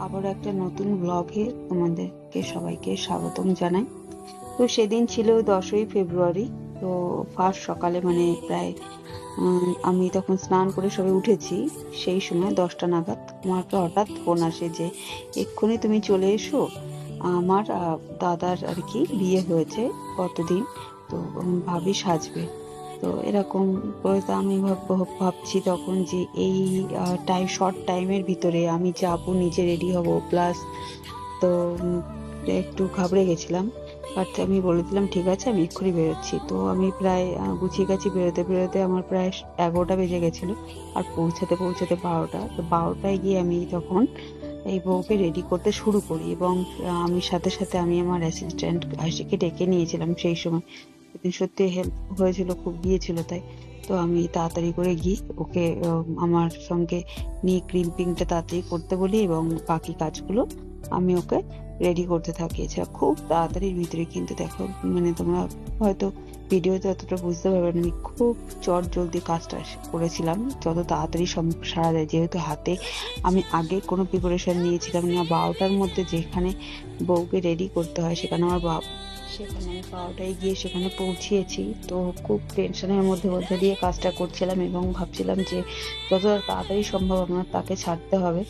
আবারও একটা নতুন ব্লগে তোমাদেরকে সবাইকে স্বাগতম জানাই। তো সেদিন ছিল 10ই ফেব্রুয়ারি। তো ফার্স্ট সকালে মানে প্রায় আমি তখন স্নান করে সবে উঠেছি। সেই সময় 10টা নাগাদ আমাকে হঠাৎ ফোন আসে যে এক্ষুনি তুমি চলে এসো, আমার দাদার আর কি বিয়ে হয়েছে কতদিন, তো ভাবি সাজবে। তো এরকম করে তো আমি ভাবছি তখন যে এই শর্ট টাইমের ভিতরে আমি যাব, নিজে রেডি হব, প্লাস তো একটু ঘাবড়ে গেছিলাম। বাট আমি বলে দিলাম ঠিক আছে, আমি এক্ষুনি বেরোচ্ছি। তো আমি প্রায় গুছিয়ে গেছি, বেরোতে বেরোতে আমার প্রায় 11টা বেজে গেছিল, আর পৌঁছাতে পৌঁছাতে 12টা। তো 12টায় গিয়ে আমি তখন এই বউকে রেডি করতে শুরু করি, এবং আমি সাথে সাথে আমি আমার অ্যাসিস্ট্যান্ট আশিকে ডেকে নিয়েছিলাম সেই সময়। সেদিন সত্যি হেল্প হয়েছিল, খুব গিয়েছিল তাই। তো আমি তাড়াতাড়ি করে গিয়ে ওকে আমার সঙ্গে নিয়ে ক্রিম্পিংটা তাড়াতাড়ি করতে বলি, এবং বাকি কাজগুলো আমি ওকে রেডি করতে থাকি। এছাড়া খুব তাড়াতাড়ির ভিতরে কিন্তু দেখো, মানে তোমরা হয়তো ভিডিওতে অতটা বুঝতে পারবে না, আমি খুব চট জলদি কাজটা করেছিলাম, যত তাড়াতাড়ি সারা যায়। যেহেতু হাতে আমি আগে কোনো প্রিপারেশন নিয়েছিলাম না, 12টার মধ্যে যেখানে বউকে রেডি করতে হয় সেখানে সেখানে আমি 12টায় গিয়ে সেখানে পৌঁছিয়েছি। তো খুব টেনশনের মধ্যে দিয়ে কাজটা করছিলাম, এবং ভাবছিলাম যে যত তাড়াতাড়ি সম্ভব আমার তাকে ছাড়তে হবে।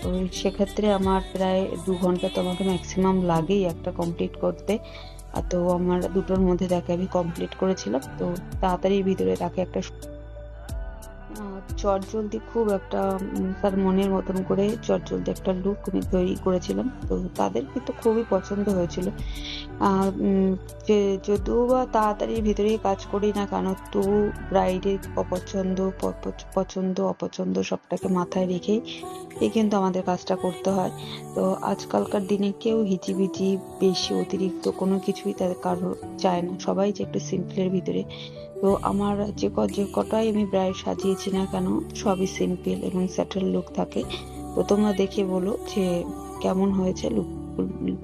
তো সেক্ষেত্রে আমার প্রায় 2 ঘন্টা তো আমাকে ম্যাক্সিমাম লাগেই একটা কমপ্লিট করতে। আর তো আমার 2টোর মধ্যে তাকে আমি কমপ্লিট করেছিলাম। তো তাড়াতাড়ির ভিতরে তাকে একটা চটজলদি খুব একটা তার মনের মতন করে চটজলদি একটা লুক আমি তৈরি করেছিলাম। তো তাদের কিন্তু খুবই পছন্দ হয়েছিল। আহ উম যে যদিও বা তাড়াতাড়ির ভিতরেই কাজ করি না কেন, তবু ব্রাইডের অপছন্দ পছন্দ অপছন্দ সবটাকে মাথায় রেখেই কিন্তু আমাদের কাজটা করতে হয়। তো আজকালকার দিনে কেউ হিজিবিজি বেশি অতিরিক্ত কোনো কিছুই তাদের কারো চায় না, সবাই যে একটু সিম্পলের ভিতরে। তো আমার যে কটাই আমি ব্রাইড সাজিয়েছি না কেন, সবই সিম্পল এবং স্যাটেল লুক থাকে। তো তোমরা দেখে বলো যে কেমন হয়েছে লুক,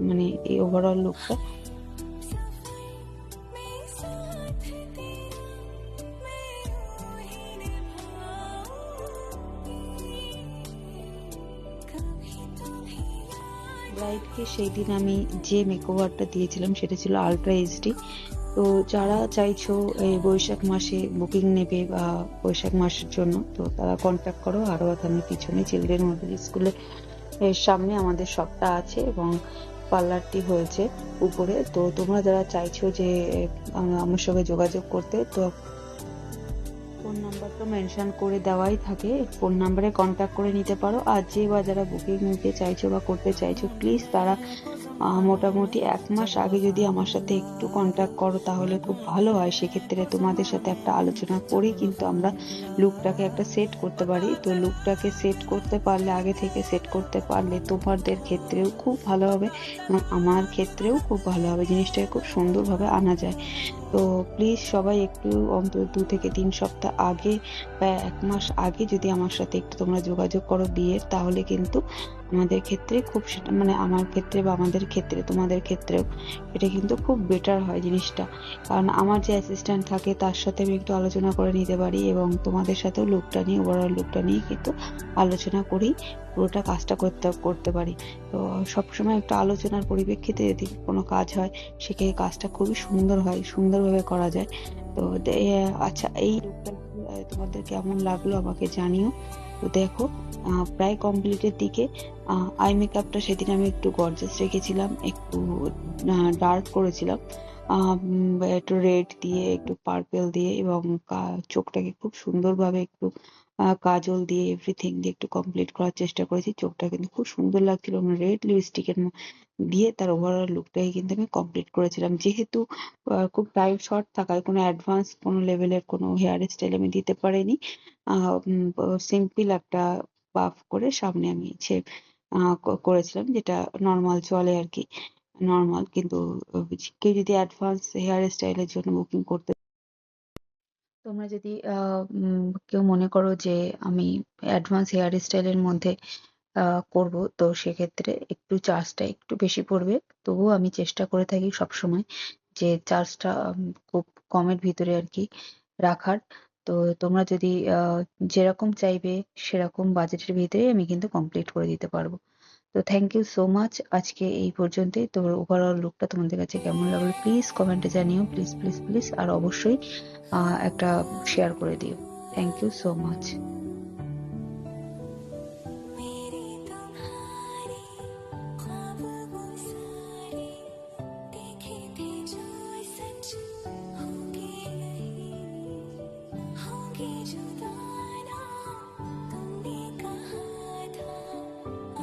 মানে এই ওভারঅল লুকটা। ব্রাইডকে সেই দিন আমি যে মেকওভারটা দিয়েছিলাম সেটা ছিল আলট্রা এইচডি। তো যারা চাইছো এই বৈশাখ মাসে বুকিং নেবে বা বৈশাখ মাসের জন্য, তো তারা কন্ট্যাক্ট করো। আরো থানার পিছনে চিলড্রেন মডেল স্কুলের সামনে আমাদের শপটা আছে, এবং পার্লারটি হয়েছে উপরে। তো তোমরা যারা চাইছো যে আমার সঙ্গে যোগাযোগ করতে, তো ফোন নাম্বার তো মেনশন করে দেওয়াই থাকে, ফোন নাম্বারে কন্ট্যাক্ট করে নিতে পারো। আর যে বা যারা বুকিং নিতে চাইছো বা করতে চাইছো, প্লিজ তারা মোটামুটি 1 মাস আগে যদি আমার সাথে একটু কন্ট্যাক্ট করো তাহলে খুব ভালো হয়। সেক্ষেত্রে তোমাদের সাথে একটা আলোচনা করেই কিন্তু আমরা লুকটাকে একটা সেট করতে পারি। তো লুকটাকে সেট করতে পারলে, আগে থেকে সেট করতে পারলে তোমাদের ক্ষেত্রেও খুব ভালো হবে, এবং আমার ক্ষেত্রেও খুব ভালো হবে, জিনিসটাকে খুব সুন্দরভাবে আনা যায়। তো প্লিজ সবাই একটু অন্তত 2 থেকে 3 সপ্তাহ আগে বা 1 মাস আগে যদি আমার সাথে একটু তোমরা যোগাযোগ করো বিয়ের, তাহলে কিন্তু আমাদের ক্ষেত্রে খুব সেটা, মানে আমার ক্ষেত্রে বা আমাদের ক্ষেত্রে, তোমাদের ক্ষেত্রেও এটা কিন্তু খুব বেটার হয় জিনিসটা। কারণ আমার যে অ্যাসিস্ট্যান্ট থাকে তার সাথে আমি একটু আলোচনা করে নিতে পারি, এবং তোমাদের সাথেও লুকটা নিয়ে, ওভারঅল লুকটা নিয়ে কিন্তু আলোচনা করেই পুরোটা কাজটা করতে করতে পারি। তো সবসময় একটা আলোচনার পরিপ্রেক্ষিতে যদি কোনো কাজ হয়, সেক্ষেত্রে কাজটা খুবই সুন্দর হয়, সুন্দরভাবে করা যায়। তো আচ্ছা, এই লুকটা তোমাদের কেমন লাগলো আমাকে জানিও। তো দেখো প্রায় কমপ্লিটের দিকে। আই মেকআপটা সেদিন আমি একটু গর্জাস রেখেছিলাম, একটু ডার্ক করেছিলাম, একটু রেড দিয়ে, একটু পার্পেল দিয়ে, এবং চোখটাকে খুব সুন্দরভাবে একটু কাজল দিয়ে, এভরিথিং দিয়ে একটু কমপ্লিট করার চেষ্টা করেছি। চোখটা কিন্তু খুব সুন্দর লাগছিল, রেড লিপস্টিকের দিয়ে তার ওভারঅল লুকটাকে কিন্তু আমি কমপ্লিট করেছিলাম। যেহেতু খুব টাইম শর্ট থাকায় কোনো অ্যাডভান্স কোনো লেভেলের কোনো হেয়ার স্টাইল আমি দিতে পারিনি। সিম্পল একটা পাফ করে সামনে আমি করেছিলাম, যেটা নর্মাল চলে আর কি, নর্মাল। কিন্তু কেউ যদি অ্যাডভান্স হেয়ার স্টাইলের জন্য বুকিং করতে, তোমরা যদি কেউ মনে করো যে আমি অ্যাডভান্স হেয়ার স্টাইলের মধ্যে করব, তো সেক্ষেত্রে একটু চার্জটা একটু বেশি পড়বে। তবুও আমি চেষ্টা করে থাকি সবসময় যে চার্জটা খুব কমের ভিতরে আর কি রাখার। তো তোমরা যদি যেরকম চাইবে সেরকম বাজেটের ভিতরে আমি কিন্তু কমপ্লিট করে দিতে পারবো। তো থ্যাংক ইউ সো মাচ। আজকে এই পর্যন্তই। তো ওভারঅল লুকটা তোমাদের কাছে কেমন লাগলো প্লিজ কমেন্টে জানিও, প্লিজ প্লিজ প্লিজ। আর অবশ্যই একটা শেয়ার করে দিও। Thank you so much. मेरे तुम्हारे ख्वाब वो सारे देखे थे जो सच होंगे नहीं, होंगे जुदाना तुमने कहा था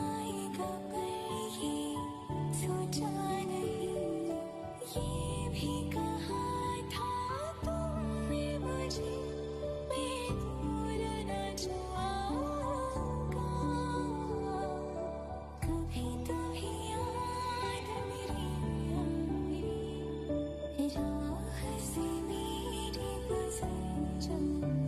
आएगा पर ये सोचा नहीं, ये भी कहा था तुमने मुझे मैं भूल न जाऊंगा, कभी तुम्हें याद मेरी आई, राह से मेरी गुजर जाए।